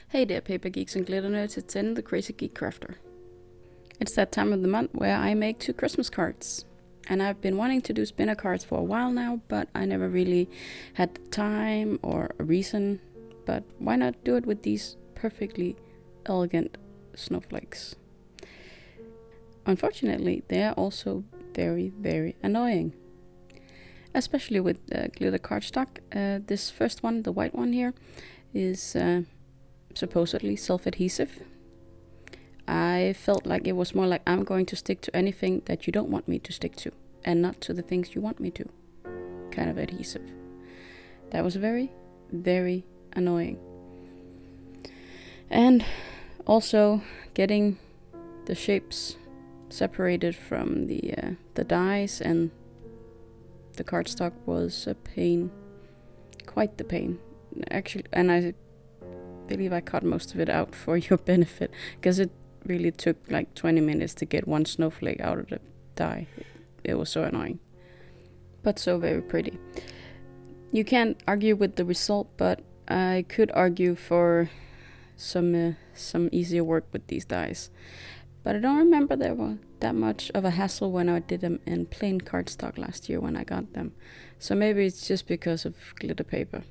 Hey there, paper geeks and glitter nerds, it's the Crazy Geek Crafter. It's that time of the month where I make 2 Christmas cards. And I've been wanting to do spinner cards for a while now, but I never really had the time or a reason. But why not do it with these perfectly elegant snowflakes? Unfortunately, they are also very, very annoying. Especially with glitter cardstock. This first one, the white one here, is supposedly self-adhesive. I felt like it was more like I'm going to stick to anything that you don't want me to stick to, and not to the things you want me to, kind of adhesive. That was very, very annoying. And also getting the shapes separated from the dies and the cardstock was a pain, quite the pain. Actually, and I believe I cut most of it out for your benefit, because it really took like 20 minutes to get one snowflake out of the die. It was so annoying, but so very pretty. You can't argue with the result, but I could argue for some easier work with these dies. But I don't remember there was that much of a hassle when I did them in plain cardstock last year when I got them. So maybe it's just because of glitter paper.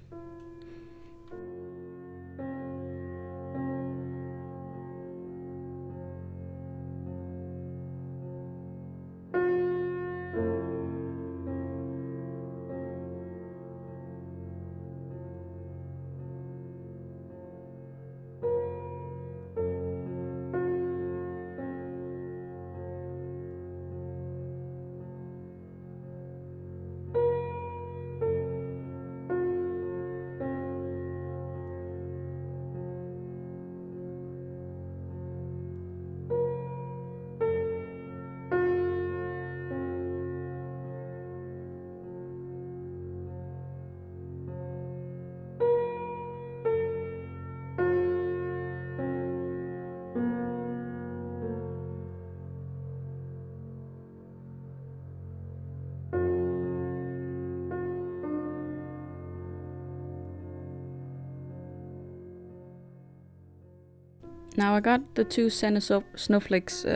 Now I got the 2 center snowflakes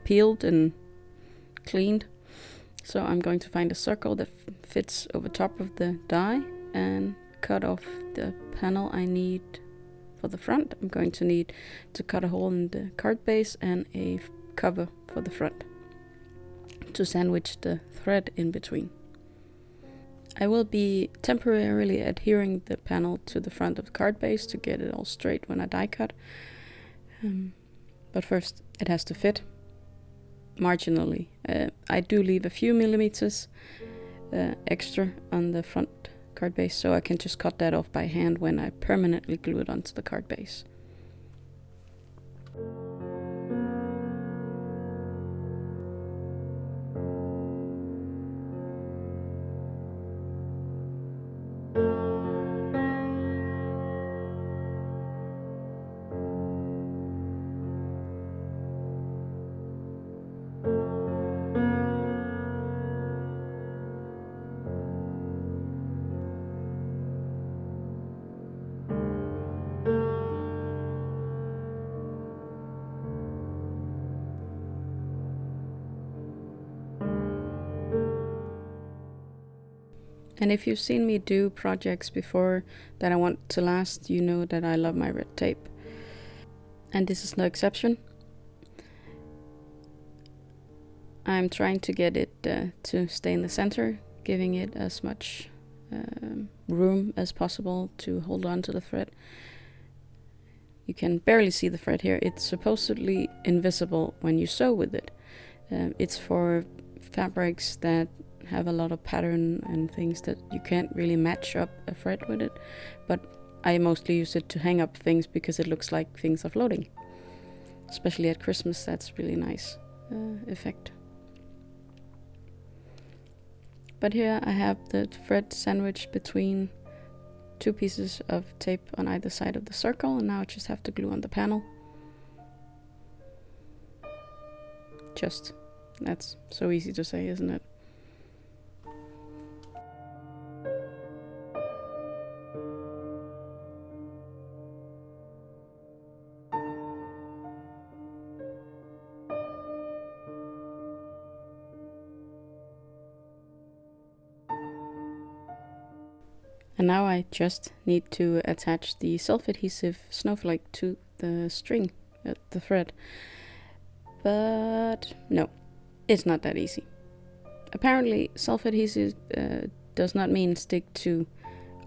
peeled and cleaned. So I'm going to find a circle that fits over top of the die and cut off the panel I need for the front. I'm going to need to cut a hole in the card base and a cover for the front to sandwich the thread in between. I will be temporarily adhering the panel to the front of the card base to get it all straight when I die cut. But first it has to fit marginally. I do leave a few millimeters extra on the front card base, so I can just cut that off by hand when I permanently glue it onto the card base. And if you've seen me do projects before that I want to last, you know that I love my red tape. And this is no exception. I'm trying to get it to stay in the center, giving it as much room as possible to hold on to the thread. You can barely see the thread here. It's supposedly invisible when you sew with it. It's for fabrics that have a lot of pattern and things that you can't really match up a thread with it, but I mostly use it to hang up things because it looks like things are floating. Especially at Christmas, that's really nice effect. But here I have the thread sandwiched between 2 pieces of tape on either side of the circle, and now I just have to glue on the panel. That's so easy to say, isn't it? And now I just need to attach the self-adhesive snowflake to the string, the thread. But no, it's not that easy. Apparently self-adhesive does not mean stick to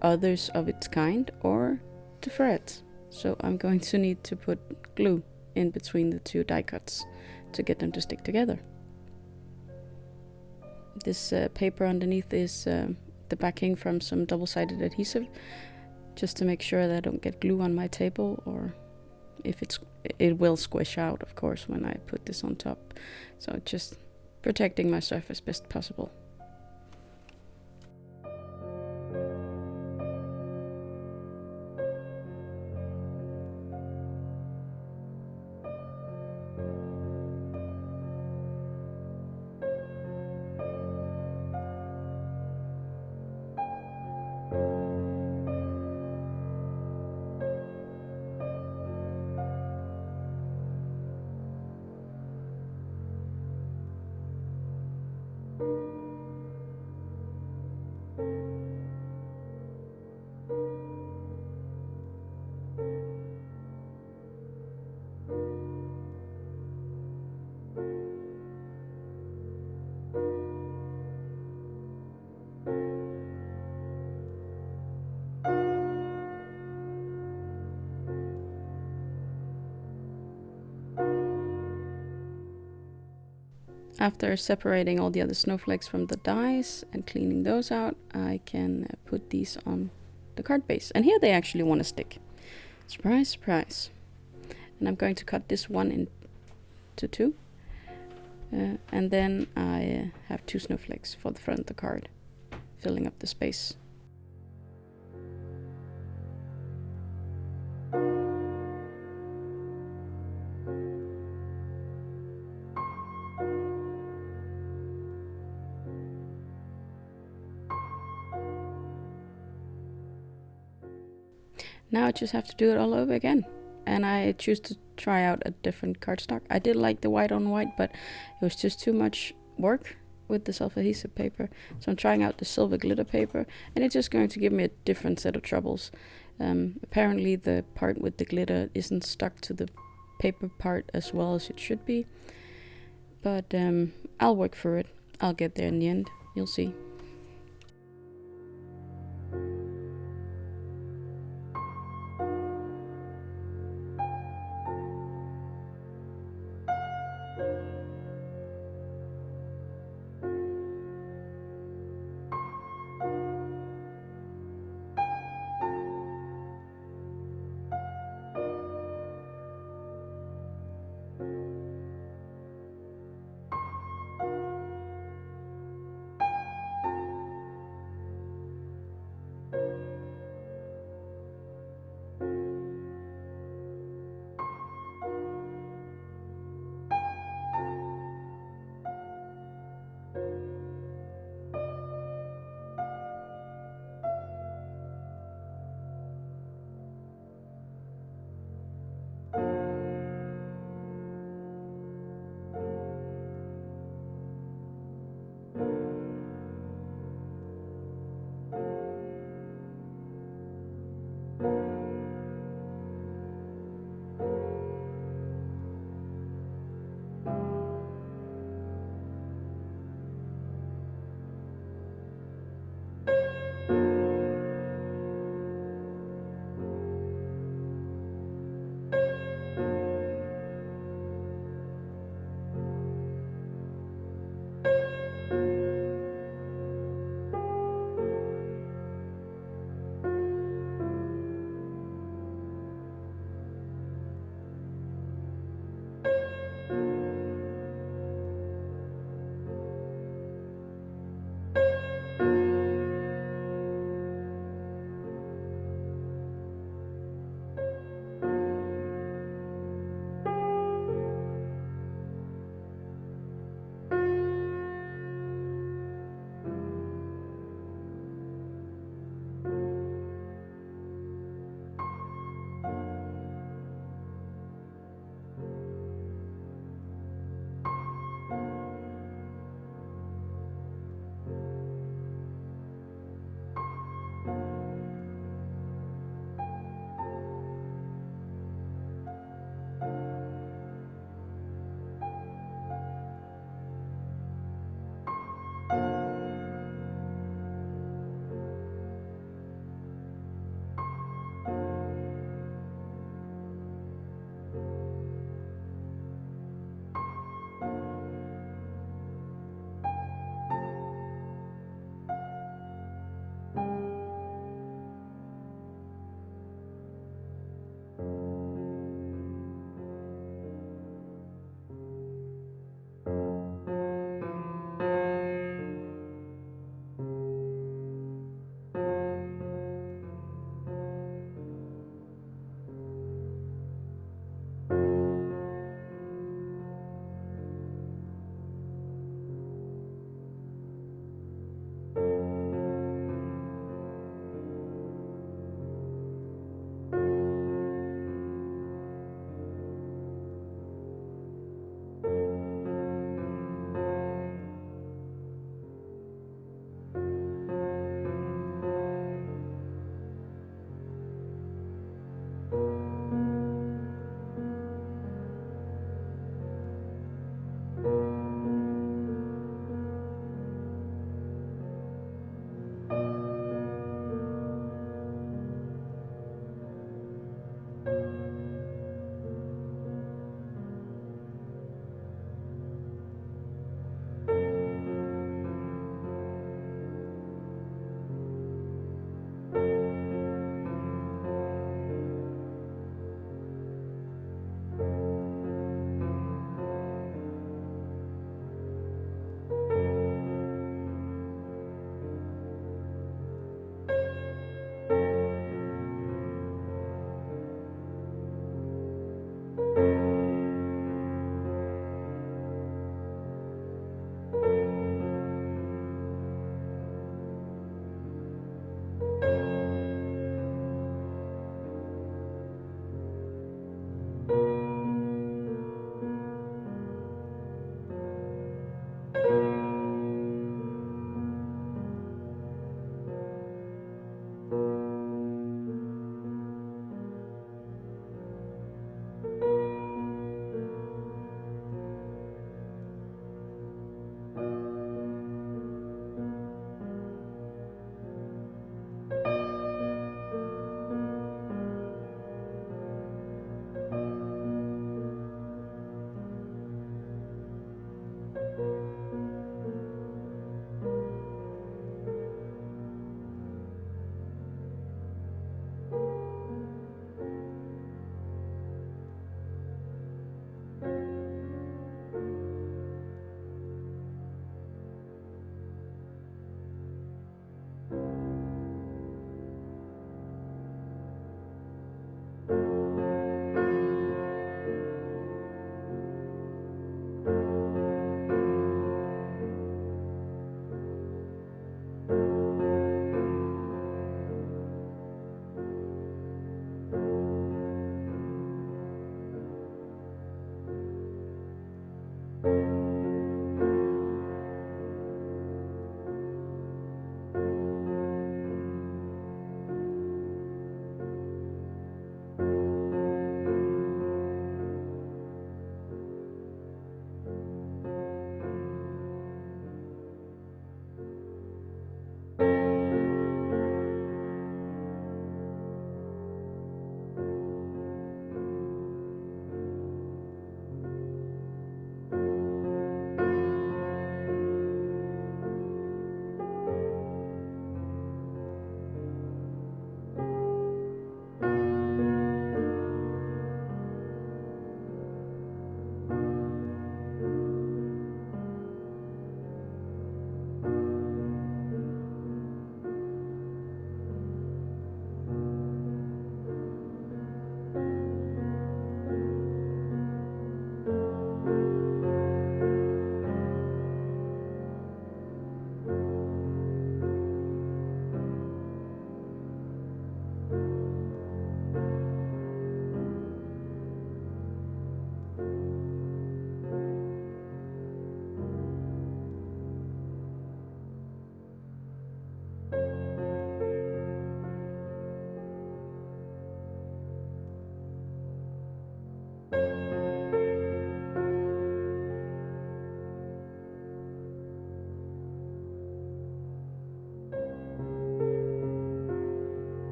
others of its kind or to threads. So I'm going to need to put glue in between the two die cuts to get them to stick together. This paper underneath is the backing from some double-sided adhesive, just to make sure that I don't get glue on my table, or if it will squish out, of course, when I put this on top. So just protecting my surface best possible. After separating all the other snowflakes from the dies and cleaning those out, I can put these on the card base. And here they actually want to stick. Surprise, surprise. And I'm going to cut this one into two. And then I have two snowflakes for the front of the card, filling up the space. Now I just have to do it all over again. And I choose to try out a different cardstock. I did like the white on white, but it was just too much work with the self-adhesive paper. So I'm trying out the silver glitter paper, and it's just going to give me a different set of troubles. Apparently the part with the glitter isn't stuck to the paper part as well as it should be. But I'll work through it. I'll get there in the end. You'll see.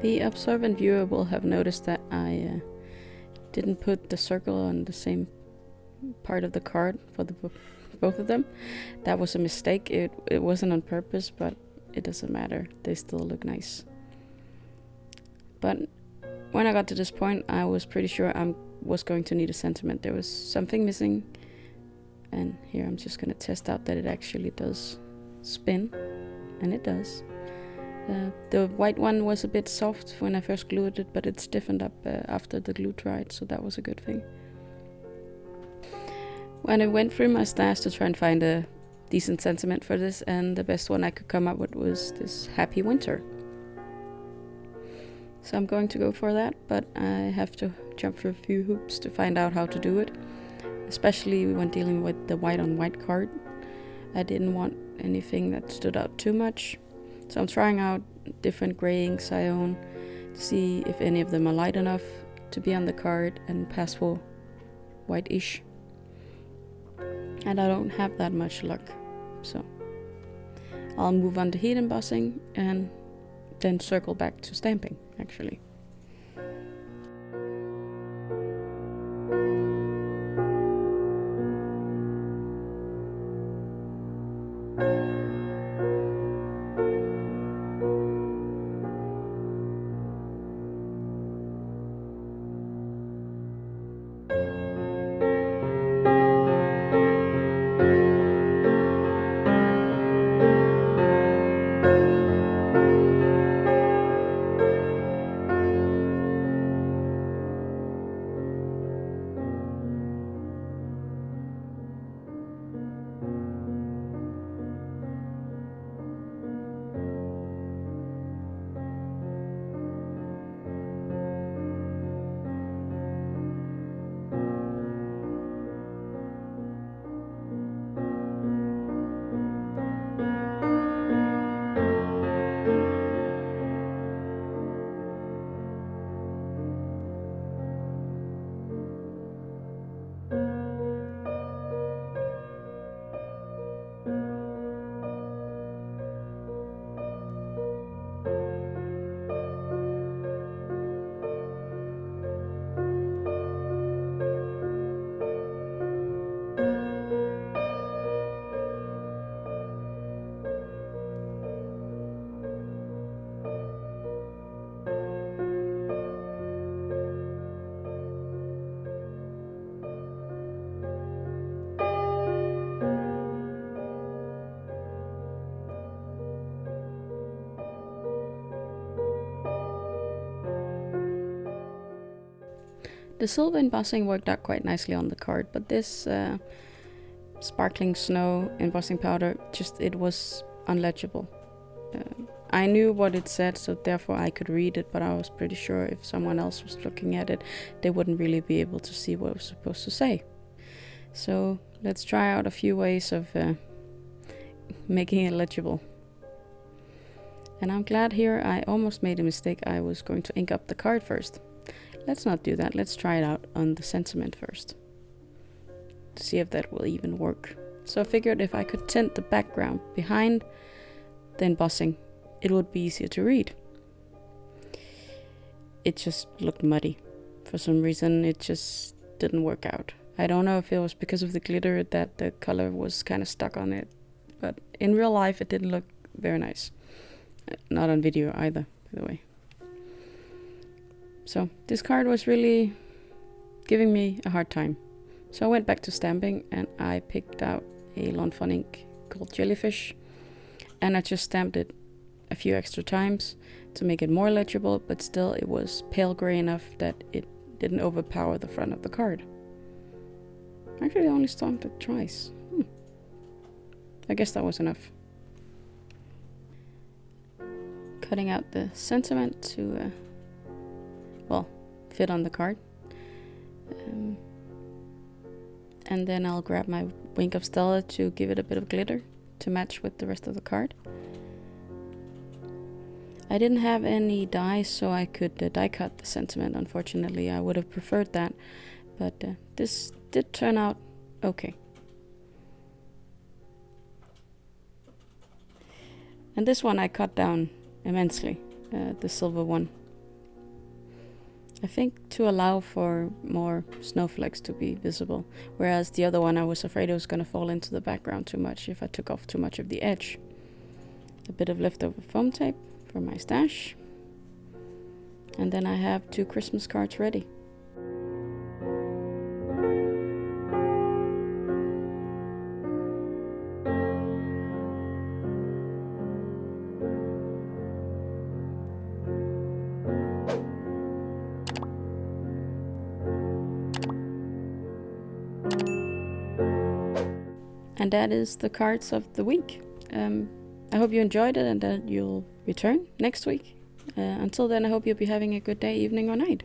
The observant viewer will have noticed that I didn't put the circle on the same part of the card for both of them. That was a mistake. It wasn't on purpose, but it doesn't matter. They still look nice. But when I got to this point, I was pretty sure I was going to need a sentiment. There was something missing. And here I'm just going to test out that it actually does spin. And it does. The white one was a bit soft when I first glued it, but it stiffened up after the glue dried, so that was a good thing. When I went through my stash to try and find a decent sentiment for this, and the best one I could come up with was this Happy Winter. So I'm going to go for that, but I have to jump through a few hoops to find out how to do it, especially when dealing with the white on white card. I didn't want anything that stood out too much. So I'm trying out different grayings I own to see if any of them are light enough to be on the card and pass for white-ish. And I don't have that much luck, so I'll move on to heat embossing and then circle back to stamping, actually. The silver embossing worked out quite nicely on the card, but this sparkling snow embossing powder, it was unlegible. I knew what it said, so therefore I could read it, but I was pretty sure if someone else was looking at it, they wouldn't really be able to see what it was supposed to say. So let's try out a few ways of making it legible. And I'm glad here I almost made a mistake. I was going to ink up the card first. Let's not do that. Let's try it out on the sentiment first to see if that will even work. So I figured if I could tint the background behind the embossing, it would be easier to read. It just looked muddy. For some reason, it just didn't work out. I don't know if it was because of the glitter that the color was kind of stuck on it, but in real life it didn't look very nice. Not on video either, by the way. So this card was really giving me a hard time. So I went back to stamping and I picked out a Lawn Fawn ink called Jellyfish, and I just stamped it a few extra times to make it more legible, but still it was pale gray enough that it didn't overpower the front of the card. Actually, I only stamped it twice. I guess that was enough. cutting out the sentiment to, fit on the card. And then I'll grab my Wink of Stella to give it a bit of glitter to match with the rest of the card. I didn't have any dies, so I could die cut the sentiment. Unfortunately, I would have preferred that, but this did turn out okay. And this one I cut down immensely, the silver one. I think to allow for more snowflakes to be visible, whereas the other one I was afraid it was going to fall into the background too much if I took off too much of the edge. A bit of leftover foam tape for my stash, and then I have 2 Christmas cards ready. And that is the cards of the week. I hope you enjoyed it and that you'll return next week. Until then, I hope you'll be having a good day, evening, or night.